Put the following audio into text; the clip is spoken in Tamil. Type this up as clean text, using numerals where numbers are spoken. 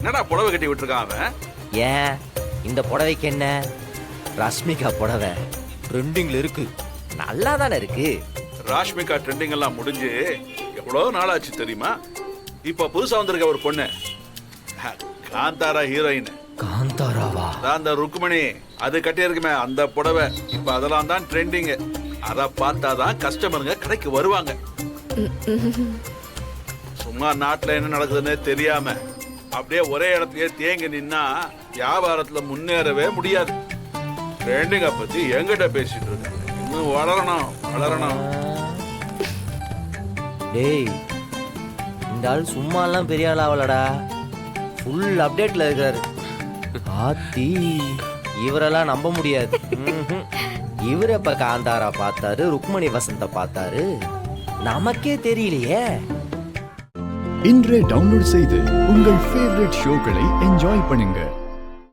என்னடா புடவை கட்டி விட்டுருக்கான் அவன்? ஏன் இந்த புடவைக்கு என்ன? ரஷ்மிகா புடவை ட்ரெண்டிங்ல இருக்கு, நல்லா தானே இருக்கு. ராஷ்மிகா ட்ரெண்டிங் எல்லாம் முடிஞ்சு எவ்வளவு நாளாச்சு தெரியுமா? இப்ப புதுசா வந்திருக்க ஒரு பொண்ணு, காந்தாரா ஹீரோயின். காந்தாராவா? அந்த ருக்மணி அது கட்டி இருக்குமே அந்த புடவை, இப்ப அதெல்லாம் தான் ட்ரெண்டிங். அத பார்த்தாதான் கஸ்டமருங்க கடைக்கு வருவாங்க. சும்மா நாட்டுல என்ன நடக்குதுன்னு தெரியாம அப்படியே ஒரே இடத்துலயே தேங்கி நின்னா வியாபாரத்துல முன்னேறவே முடியாது. ட்ரெண்டிங்க பத்தி எங்கிட்ட பேசிட்டு இருக்க? இன்னும் வளரணும் வளரணும். டேய், இந்த ஆள் சும்மா எல்லாம் பெரிய ஆள் ஆகலடா, ஃபுல் அப்டேட்ல இருக்காரு. ஆத்தி, இவரெல்லாம் நம்ப முடியாது. இவர் எப்ப காந்தாரா பார்த்தாரு, ருக்மணி வசந்த பார்த்தாரு, நமக்கே தெரியலையே. இன்றே டவுன்லோட் செய்து உங்கள் ஃபேவரட் ஷோக்களை என்ஜாய் பண்ணுங்க.